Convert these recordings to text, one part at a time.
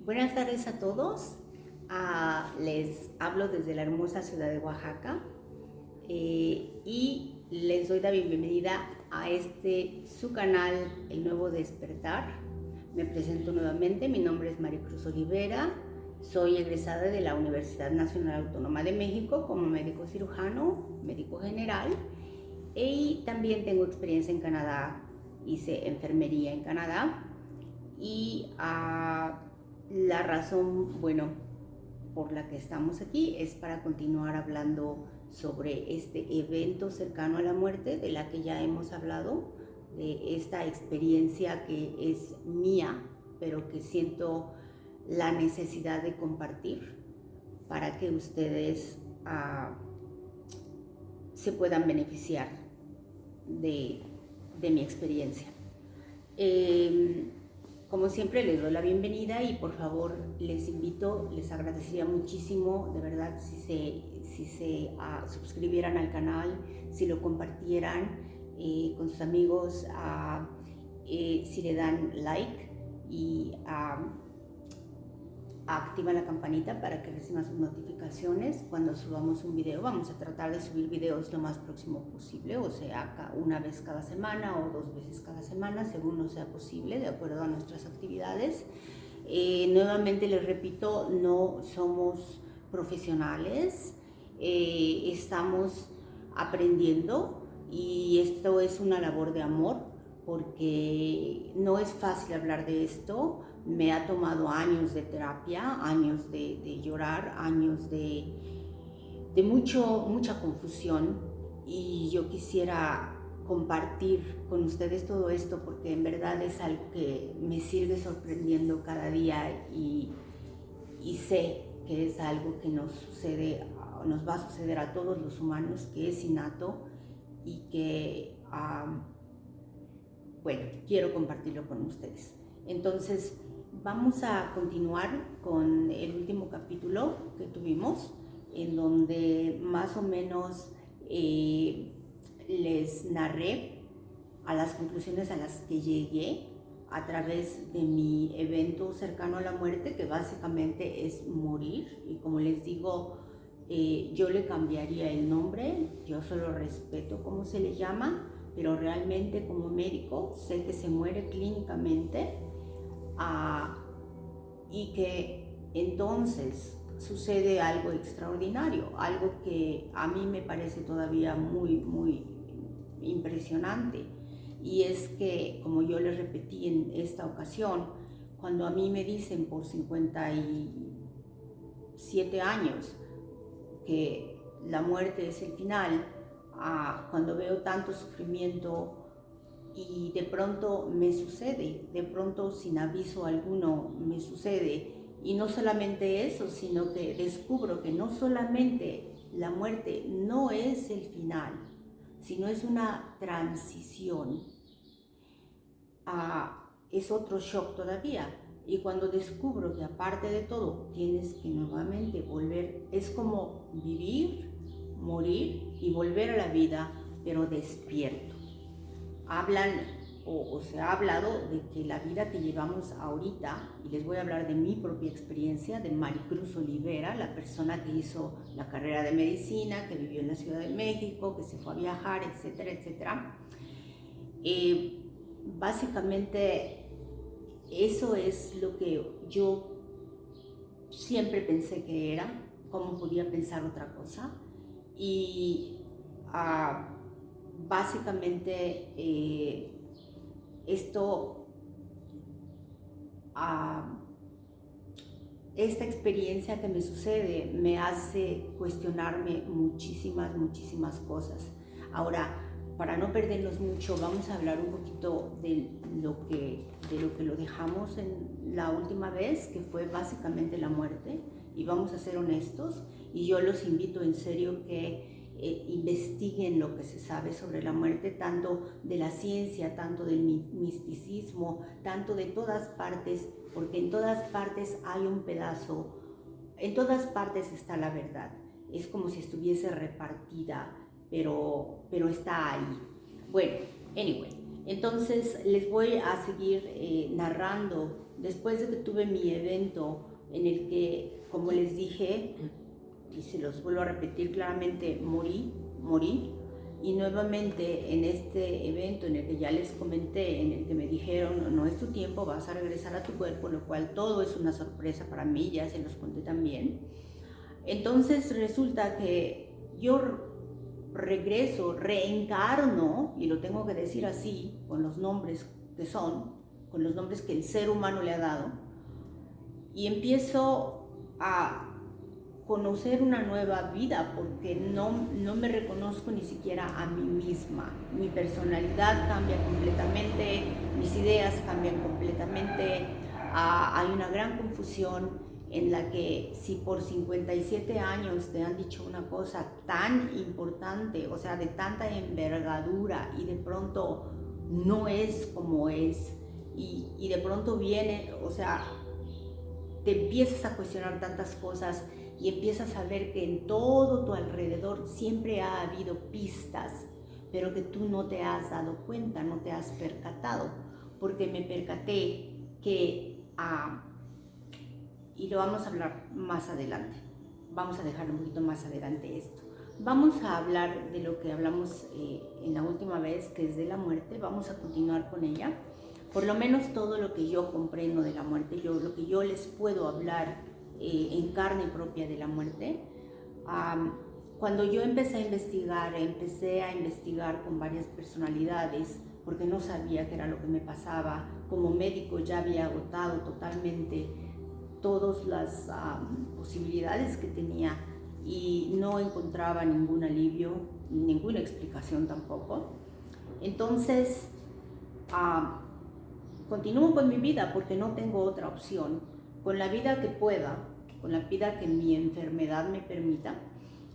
Buenas tardes a todos. Les hablo desde la hermosa ciudad de Oaxaca y les doy la bienvenida a su canal, El Nuevo Despertar. Me presento nuevamente, mi nombre es Maricruz Olivera, soy egresada de la Universidad Nacional Autónoma de México como médico cirujano, médico general, y también tengo experiencia en Canadá, hice enfermería en Canadá y la razón, por la que estamos aquí es para continuar hablando sobre este evento cercano a la muerte, de la que ya hemos hablado, de esta experiencia que es mía, pero que siento la necesidad de compartir para que ustedes se puedan beneficiar de mi experiencia. Como siempre les doy la bienvenida y por favor les invito, les agradecería muchísimo de verdad si se suscribieran al canal, si lo compartieran con sus amigos, si le dan like y activan la campanita para que reciban sus notificaciones cuando subamos un video. Vamos a tratar de subir videos lo más próximo posible, o sea, una vez cada semana o 2 veces cada semana, según nos sea posible, de acuerdo a nuestras actividades. Nuevamente les repito, no somos profesionales, estamos aprendiendo y esto es una labor de amor porque no es fácil hablar de esto. Me ha tomado años de terapia, años de llorar, años de mucha confusión, y yo quisiera compartir con ustedes todo esto porque en verdad es algo que me sigue sorprendiendo cada día y sé que es algo que nos va a suceder a todos los humanos, que es innato y que, quiero compartirlo con ustedes. Entonces, vamos a continuar con el último capítulo que tuvimos, en donde más o menos les narré a las conclusiones a las que llegué a través de mi evento cercano a la muerte, que básicamente es morir. Y como les digo, yo le cambiaría el nombre, yo solo respeto cómo se le llama, pero realmente como médico sé que se muere clínicamente. Y que entonces sucede algo extraordinario, algo que a mí me parece todavía muy impresionante, y es que, como yo les repetí en esta ocasión, cuando a mí me dicen por 57 años que la muerte es el final, cuando veo tanto sufrimiento y de pronto me sucede, de pronto sin aviso alguno me sucede, y no solamente eso, sino que descubro que no solamente la muerte no es el final, sino es una transición, es otro shock todavía. Y cuando descubro que aparte de todo tienes que nuevamente volver, es como vivir, morir y volver a la vida, pero despierto. Se ha hablado de que la vida que llevamos ahorita, y les voy a hablar de mi propia experiencia, de Maricruz Olivera, la persona que hizo la carrera de medicina, que vivió en la Ciudad de México, que se fue a viajar, etcétera, etcétera. Básicamente eso es lo que yo siempre pensé que era, cómo podía pensar otra cosa. Y básicamente esta experiencia que me sucede me hace cuestionarme muchísimas cosas. Ahora, para no perdernos mucho, vamos a hablar un poquito de lo que lo dejamos en la última vez, que fue básicamente la muerte, y vamos a ser honestos, y yo los invito en serio que investiguen lo que se sabe sobre la muerte, tanto de la ciencia, tanto del misticismo, tanto de todas partes, porque en todas partes hay un pedazo, en todas partes está la verdad. Es como si estuviese repartida, pero está ahí. Bueno, anyway, Entonces les voy a seguir narrando. Después de que tuve mi evento en el que, como les dije, y se los vuelvo a repetir claramente, morí, y nuevamente en este evento en el que ya les comenté, en el que me dijeron, no es tu tiempo, vas a regresar a tu cuerpo, lo cual todo es una sorpresa para mí, ya se los conté también. Entonces resulta que yo regreso, reencarno, y lo tengo que decir así, con los nombres que son, con los nombres que el ser humano le ha dado, y empiezo a conocer una nueva vida, porque no me reconozco ni siquiera a mí misma. Mi personalidad cambia completamente, mis ideas cambian completamente. Hay una gran confusión en la que si por 57 años te han dicho una cosa tan importante, o sea, de tanta envergadura, y de pronto no es como es, y de pronto viene, o sea, te empiezas a cuestionar tantas cosas y empiezas a ver que en todo tu alrededor siempre ha habido pistas, pero que tú no te has dado cuenta, no te has percatado, porque me percaté que, y lo vamos a hablar más adelante, vamos a dejar un poquito más adelante esto. Vamos a hablar de lo que hablamos en la última vez, que es de la muerte. Vamos a continuar con ella. Por lo menos todo lo que yo comprendo de la muerte, lo que yo les puedo hablar en carne propia de la muerte. Cuando yo empecé a investigar con varias personalidades, porque no sabía qué era lo que me pasaba. Como médico ya había agotado totalmente todas las posibilidades que tenía y no encontraba ningún alivio, ninguna explicación tampoco. Entonces, continúo con mi vida porque no tengo otra opción, con la vida que pueda, con la vida que mi enfermedad me permita.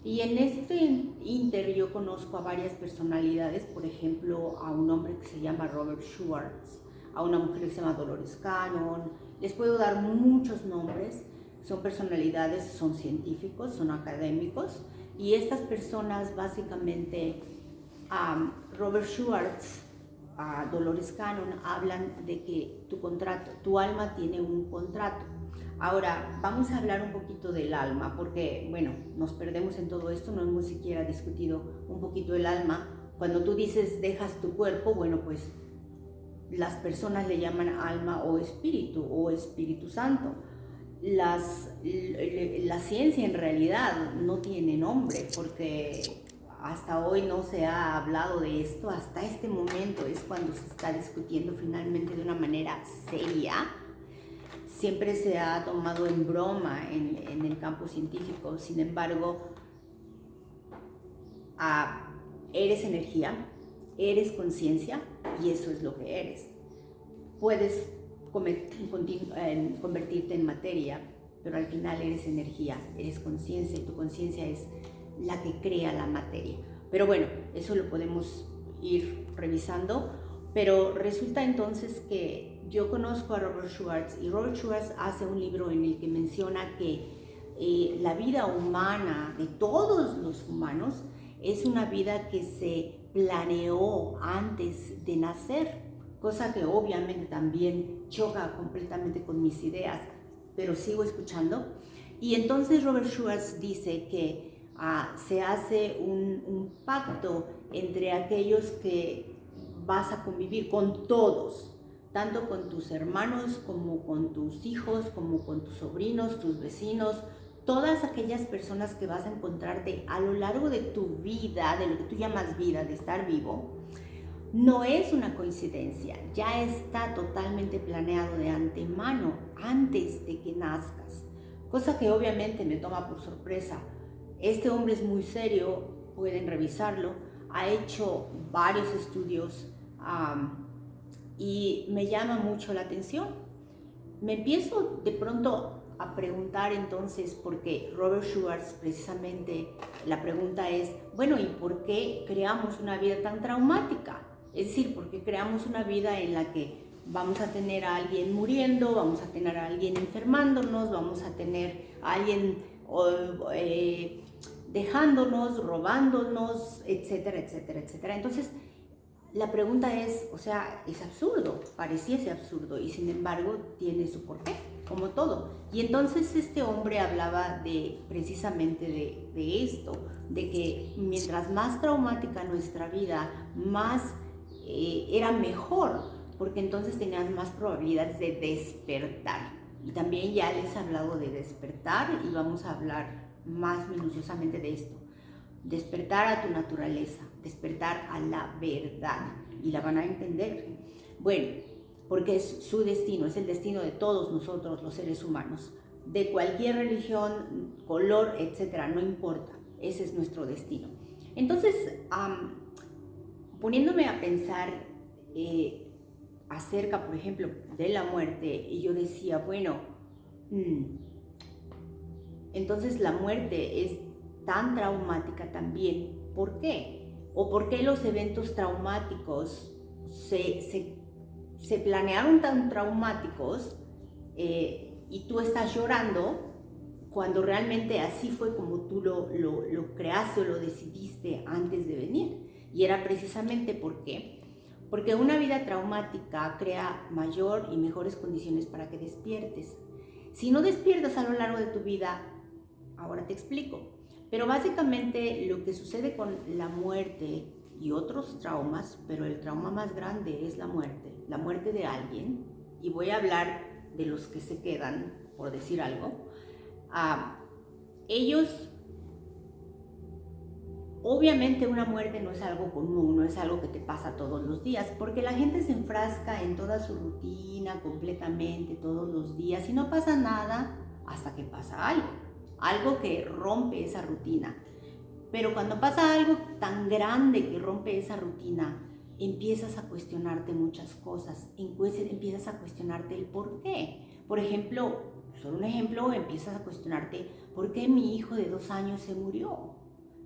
Y en este inter yo conozco a varias personalidades, por ejemplo, a un hombre que se llama Robert Schwartz, a una mujer que se llama Dolores Cannon. Les puedo dar muchos nombres, son personalidades, son científicos, son académicos, y estas personas básicamente, Robert Schwartz, Dolores Cannon, hablan de que tu alma tiene un contrato. Ahora, vamos a hablar un poquito del alma, porque, bueno, nos perdemos en todo esto, no hemos siquiera discutido un poquito el alma. Cuando tú dices dejas tu cuerpo, bueno, pues las personas le llaman alma o Espíritu Santo. La ciencia en realidad no tiene nombre, porque hasta hoy no se ha hablado de esto. Hasta este momento es cuando se está discutiendo finalmente de una manera seria. Siempre se ha tomado en broma en el campo científico. Sin embargo, eres energía, eres conciencia, y eso es lo que eres. Puedes convertirte en materia, pero al final eres energía, eres conciencia, y tu conciencia es la que crea la materia. Pero bueno, eso lo podemos ir revisando. Pero resulta entonces que yo conozco a Robert Schwartz, y Robert Schwartz hace un libro en el que menciona que la vida humana, de todos los humanos, es una vida que se planeó antes de nacer, cosa que obviamente también choca completamente con mis ideas, pero sigo escuchando. Y entonces Robert Schwartz dice que se hace un pacto entre aquellos que vas a convivir con todos, tanto con tus hermanos como con tus hijos, como con tus sobrinos, tus vecinos, todas aquellas personas que vas a encontrarte a lo largo de tu vida, de lo que tú llamas vida, de estar vivo. No es una coincidencia, ya está totalmente planeado de antemano, antes de que nazcas, cosa que obviamente me toma por sorpresa. Este hombre es muy serio, pueden revisarlo, ha hecho varios estudios y me llama mucho la atención. Me empiezo de pronto a preguntar entonces, porque Robert Schwartz precisamente, la pregunta es, bueno, ¿y por qué creamos una vida tan traumática? Es decir, ¿por qué creamos una vida en la que vamos a tener a alguien muriendo, vamos a tener a alguien enfermándonos, vamos a tener a alguien dejándonos, robándonos, etcétera, etcétera, etcétera? Entonces, la pregunta es, o sea, es absurdo, pareciese absurdo y sin embargo tiene su porqué, como todo. Y entonces este hombre hablaba precisamente de esto, de que mientras más traumática nuestra vida, más era mejor, porque entonces tenías más probabilidades de despertar. Y también ya les he hablado de despertar y vamos a hablar más minuciosamente de esto. Despertar a tu naturaleza, despertar a la verdad, y la van a entender. Bueno, porque es su destino, es el destino de todos nosotros los seres humanos, de cualquier religión, color, etcétera, no importa, ese es nuestro destino. Entonces, poniéndome a pensar acerca, por ejemplo, de la muerte, y yo decía, bueno, entonces la muerte es tan traumática también. ¿Por qué? ¿O por qué los eventos traumáticos se planearon tan traumáticos y tú estás llorando cuando realmente así fue como tú lo creaste o lo decidiste antes de venir? Y era precisamente porque una vida traumática crea mayor y mejores condiciones para que despiertes. Si no despiertas a lo largo de tu vida, ahora te explico. Pero básicamente lo que sucede con la muerte y otros traumas, pero el trauma más grande es la muerte de alguien, y voy a hablar de los que se quedan, por decir algo. Ellos, obviamente una muerte no es algo común, no es algo que te pasa todos los días, porque la gente se enfrasca en toda su rutina completamente todos los días y no pasa nada hasta que pasa algo que rompe esa rutina. Pero cuando pasa algo tan grande que rompe esa rutina, empiezas a cuestionarte muchas cosas, empiezas a cuestionarte el por qué. Por ejemplo, solo un ejemplo, empiezas a cuestionarte por qué mi hijo de 2 años se murió.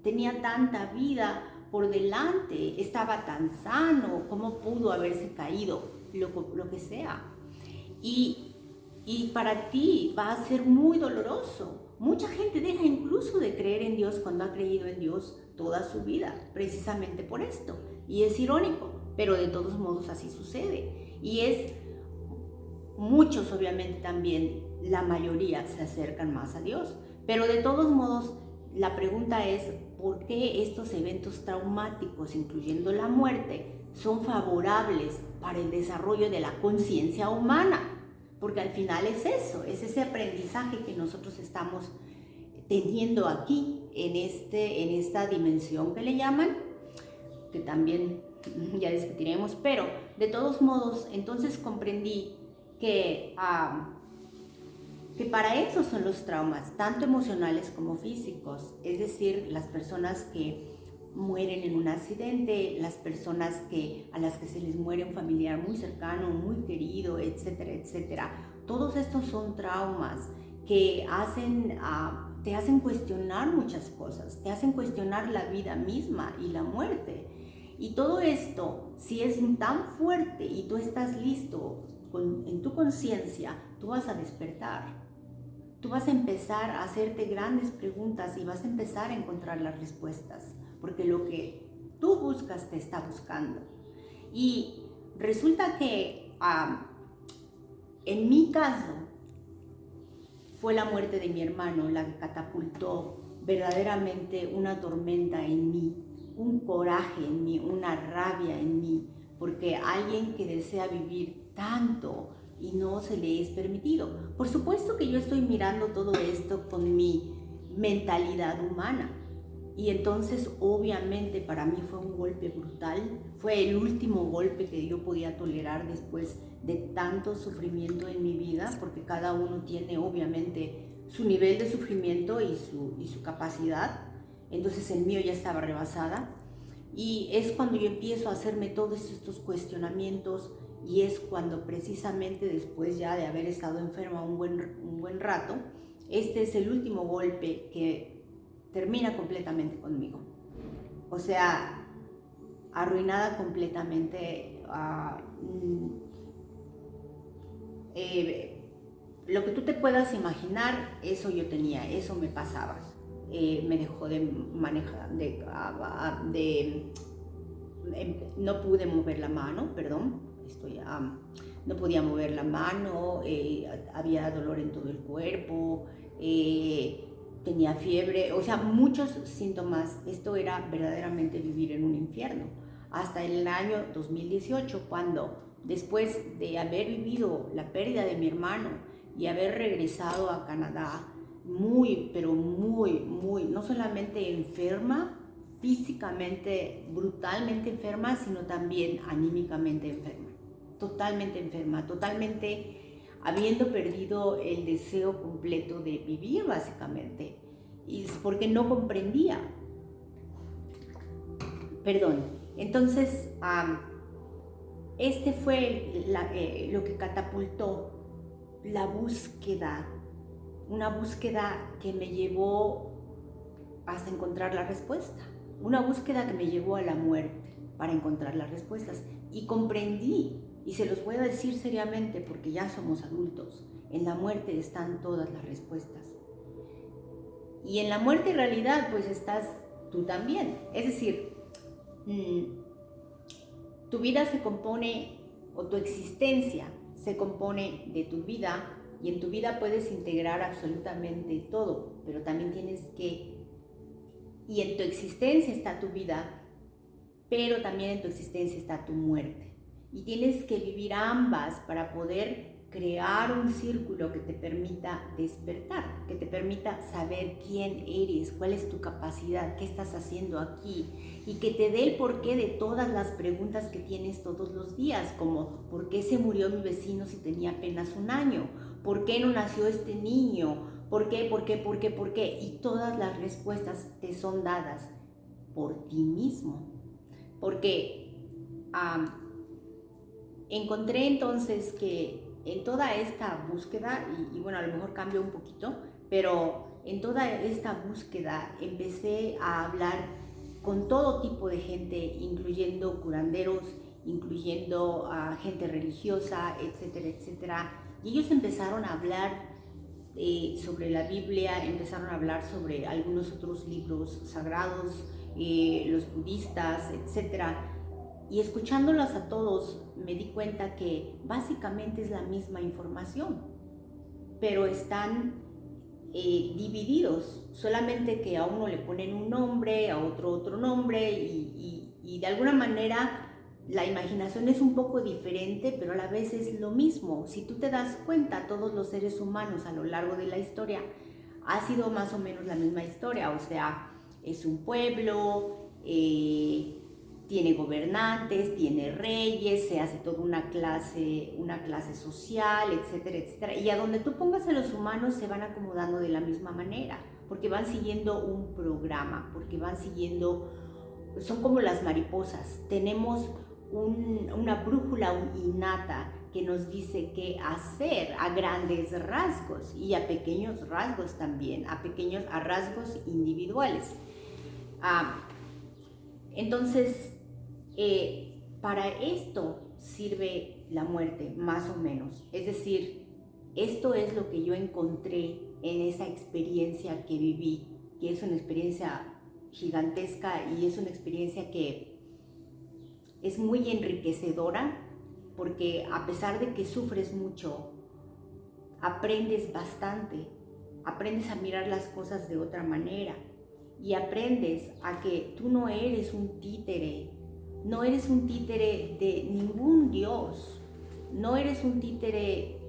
Tenía tanta vida por delante, estaba tan sano, ¿cómo pudo haberse caído? Lo que sea. Y para ti va a ser muy doloroso. Mucha gente deja incluso de creer en Dios cuando ha creído en Dios toda su vida, precisamente por esto. Y es irónico, pero de todos modos así sucede. Y muchos obviamente también, la mayoría se acercan más a Dios. Pero de todos modos, la pregunta es, ¿por qué estos eventos traumáticos, incluyendo la muerte, son favorables para el desarrollo de la conciencia humana? Porque al final es eso, es ese aprendizaje que nosotros estamos teniendo aquí, en esta dimensión que le llaman, que también ya discutiremos, pero de todos modos, entonces comprendí que para eso son los traumas, tanto emocionales como físicos, es decir, las personas que mueren en un accidente, las personas a las que se les muere un familiar muy cercano, muy querido, etcétera, etcétera. Todos estos son traumas que te hacen cuestionar muchas cosas, te hacen cuestionar la vida misma y la muerte. Y todo esto, si es tan fuerte y tú estás listo en tu conciencia, tú vas a despertar. Tú vas a empezar a hacerte grandes preguntas y vas a empezar a encontrar las respuestas, porque lo que tú buscas te está buscando. Y resulta que en mi caso fue la muerte de mi hermano la que catapultó verdaderamente una tormenta en mí, un coraje en mí, una rabia en mí, porque alguien que desea vivir tanto y no se le es permitido. Por supuesto que yo estoy mirando todo esto con mi mentalidad humana. Y entonces obviamente para mí fue un golpe brutal, fue el último golpe que yo podía tolerar después de tanto sufrimiento en mi vida, porque cada uno tiene obviamente su nivel de sufrimiento y su capacidad. Entonces el mío ya estaba rebasada, y es cuando yo empiezo a hacerme todos estos cuestionamientos, y es cuando precisamente después ya de haber estado enferma un buen rato, este es el último golpe que termina completamente conmigo. O sea, arruinada completamente. Lo que tú te puedas imaginar, eso yo tenía, eso me pasaba. Me dejó de manejar, no pude mover la mano, perdón, no podía mover la mano, había dolor en todo el cuerpo, tenía fiebre, o sea, muchos síntomas. Esto era verdaderamente vivir en un infierno. Hasta el año 2018, cuando después de haber vivido la pérdida de mi hermano y haber regresado a Canadá muy, pero muy, no solamente enferma, físicamente, brutalmente enferma, sino también anímicamente enferma, totalmente habiendo perdido el deseo completo de vivir, básicamente, y porque no comprendía. Perdón. Entonces, este fue lo que catapultó la búsqueda, una búsqueda que me llevó hasta encontrar la respuesta, una búsqueda que me llevó a la muerte para encontrar las respuestas. Y comprendí, y se los voy a decir seriamente porque ya somos adultos, en la muerte están todas las respuestas. Y en la muerte en realidad pues estás tú también. Es decir, tu vida se compone, o tu existencia se compone de tu vida, y en tu vida puedes integrar absolutamente todo, pero también y en tu existencia está tu vida, pero también en tu existencia está tu muerte. Y tienes que vivir ambas para poder crear un círculo que te permita despertar, que te permita saber quién eres, cuál es tu capacidad, qué estás haciendo aquí, y que te dé el porqué de todas las preguntas que tienes todos los días, como ¿por qué se murió mi vecino si tenía apenas 1 año? ¿Por qué no nació este niño? ¿Por qué? Y todas las respuestas te son dadas por ti mismo. Porque encontré entonces que en toda esta búsqueda, y bueno, a lo mejor cambio un poquito, pero en toda esta búsqueda empecé a hablar con todo tipo de gente, incluyendo curanderos, incluyendo a gente religiosa, etcétera, etcétera. Y ellos empezaron a hablar sobre la Biblia, empezaron a hablar sobre algunos otros libros sagrados, los budistas, etcétera. Y escuchándolas a todos me di cuenta que básicamente es la misma información, pero están divididos, solamente que a uno le ponen un nombre, a otro nombre, y de alguna manera la imaginación es un poco diferente, pero a la vez es lo mismo. Si tú te das cuenta, todos los seres humanos a lo largo de la historia ha sido más o menos la misma historia, o sea, es un pueblo, tiene gobernantes, tiene reyes, se hace toda una clase social, etcétera, etcétera. Y a donde tú pongas a los humanos se van acomodando de la misma manera, porque van siguiendo un programa, porque van siguiendo, son como las mariposas. Tenemos una brújula innata que nos dice qué hacer a grandes rasgos y a pequeños rasgos también, a rasgos individuales. Entonces, para esto sirve la muerte, más o menos. Es decir, esto es lo que yo encontré en esa experiencia que viví, que es una experiencia gigantesca y es una experiencia que es muy enriquecedora, porque a pesar de que sufres mucho, aprendes bastante, aprendes a mirar las cosas de otra manera. Y aprendes a que tú no eres un títere, no eres un títere de ningún dios, no eres un títere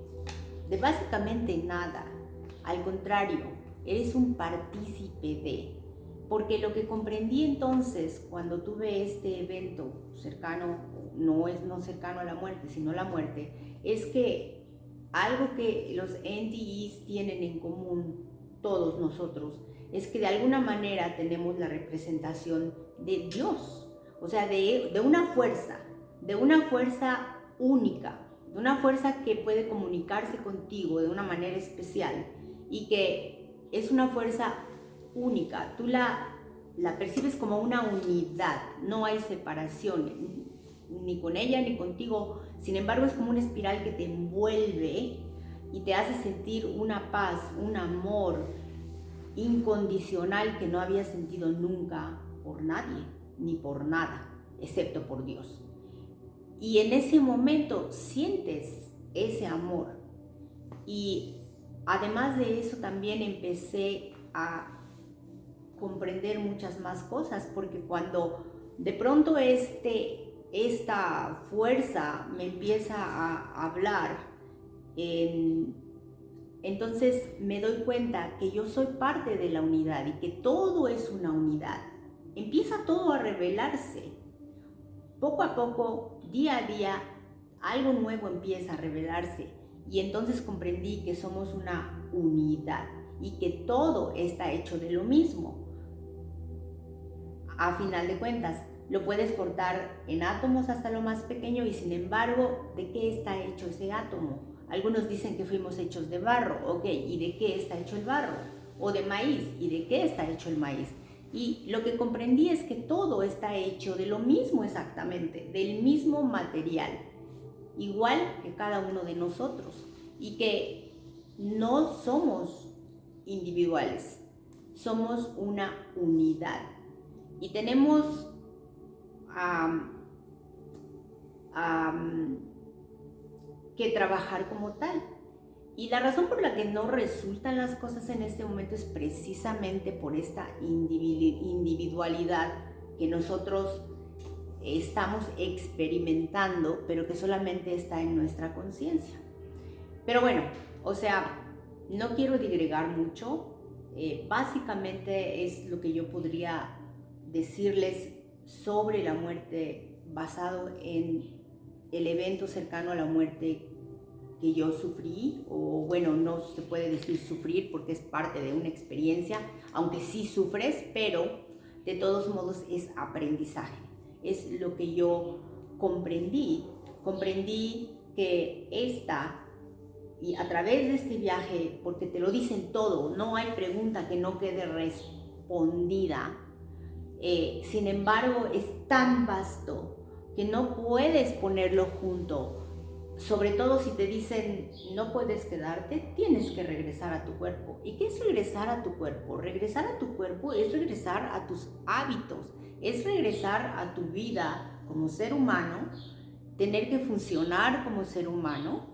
de básicamente nada. Al contrario, eres un partícipe de. Porque lo que comprendí entonces cuando tuve este evento cercano, no cercano a la muerte, sino la muerte, es que algo que los NDEs tienen en común, todos nosotros, es que de alguna manera tenemos la representación de Dios, o sea, de una fuerza única, de una fuerza que puede comunicarse contigo de una manera especial y que es una fuerza única. Tú la percibes como una unidad, no hay separación ni con ella ni contigo. Sin embargo, es como una espiral que te envuelve y te hace sentir una paz, un amor incondicional que no había sentido nunca por nadie ni por nada. excepto por Dios. Y en ese momento sientes ese amor. Y además de eso también empecé a comprender muchas más cosas, porque cuando de pronto esta fuerza me empieza a hablar, entonces me doy cuenta que yo soy parte de la unidad y que todo es una unidad. Empieza todo a revelarse. Poco a poco, día a día, algo nuevo empieza a revelarse. Y entonces comprendí que somos una unidad y que todo está hecho de lo mismo. A final de cuentas, lo puedes cortar en átomos hasta lo más pequeño y sin embargo, ¿de qué está hecho ese átomo? Algunos dicen que fuimos hechos de barro, ok, ¿y de qué está hecho el barro? O de maíz, ¿y de qué está hecho el maíz? Y lo que comprendí es que todo está hecho de lo mismo exactamente, del mismo material, igual que cada uno de nosotros, y que no somos individuales, somos una unidad y tenemos que trabajar como tal. Y la razón por la que no resultan las cosas en este momento es precisamente por esta individualidad que nosotros estamos experimentando, pero que solamente está en nuestra conciencia. Pero bueno, o sea, no quiero digregar mucho. Básicamente es lo que yo podría decirles sobre la muerte basado en el evento cercano a la muerte que yo sufrí, o bueno, no se puede decir sufrir porque es parte de una experiencia, aunque sí sufres, pero de todos modos es aprendizaje. Es lo que yo comprendí que y a través de este viaje, porque te lo dicen todo, no hay pregunta que no quede respondida, sin embargo es tan vasto que no puedes ponerlo junto. Sobre todo si te dicen no puedes quedarte, tienes que regresar a tu cuerpo. ¿Y qué es regresar a tu cuerpo? Regresar a tu cuerpo es regresar a tus hábitos, es regresar a tu vida como ser humano, tener que funcionar como ser humano,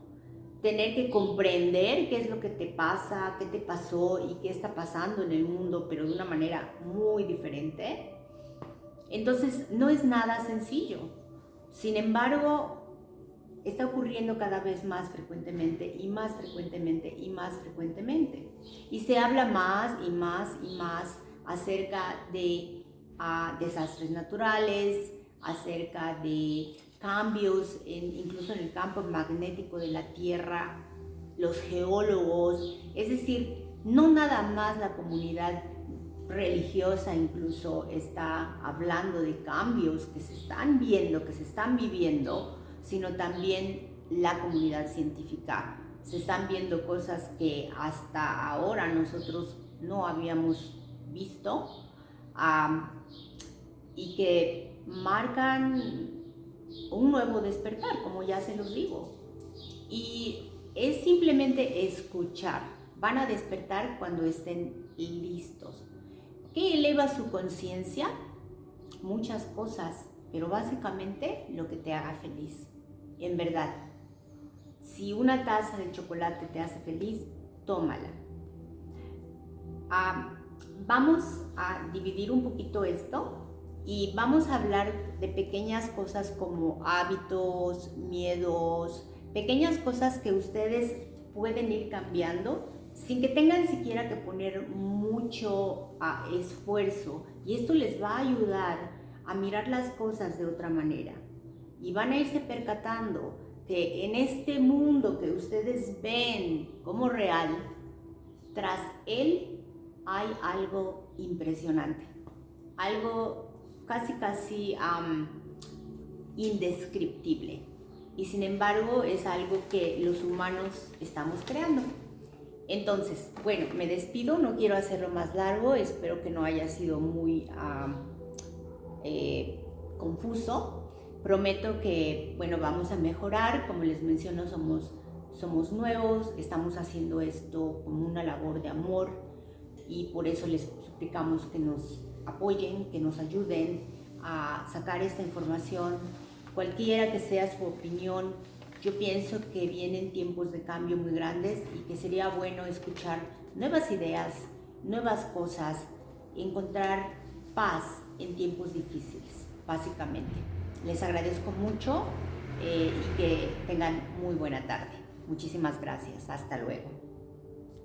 tener que comprender qué es lo que te pasa, qué te pasó y qué está pasando en el mundo, pero de una manera muy diferente. Entonces no es nada sencillo. Sin embargo, está ocurriendo cada vez más frecuentemente y más frecuentemente y más frecuentemente. Y se habla más y más y más acerca de desastres naturales, acerca de cambios incluso en el campo magnético de la Tierra, los geólogos, es decir, no nada más la comunidad religiosa incluso está hablando de cambios que se están viendo, que se están viviendo, sino también la comunidad científica. Se están viendo cosas que hasta ahora nosotros no habíamos visto y que marcan un nuevo despertar, como ya se los digo. Y es simplemente escuchar. Van a despertar cuando estén listos. ¿Qué eleva su conciencia? Muchas cosas, pero básicamente lo que te haga feliz. En verdad, si una taza de chocolate te hace feliz, tómala. Vamos a dividir un poquito esto y vamos a hablar de pequeñas cosas como hábitos, miedos, pequeñas cosas que ustedes pueden ir cambiando sin que tengan siquiera que poner mucho esfuerzo, y esto les va a ayudar a mirar las cosas de otra manera y van a irse percatando que en este mundo que ustedes ven como real, tras él hay algo impresionante, algo casi indescriptible, y sin embargo es algo que los humanos estamos creando. Entonces, bueno, me despido, no quiero hacerlo más largo, espero que no haya sido muy confuso. Prometo que, bueno, vamos a mejorar. Como les menciono, somos nuevos, estamos haciendo esto como una labor de amor y por eso les suplicamos que nos apoyen, que nos ayuden a sacar esta información, cualquiera que sea su opinión. Yo pienso que vienen tiempos de cambio muy grandes y que sería bueno escuchar nuevas ideas, nuevas cosas, encontrar paz en tiempos difíciles, básicamente. Les agradezco mucho y que tengan muy buena tarde. Muchísimas gracias. Hasta luego.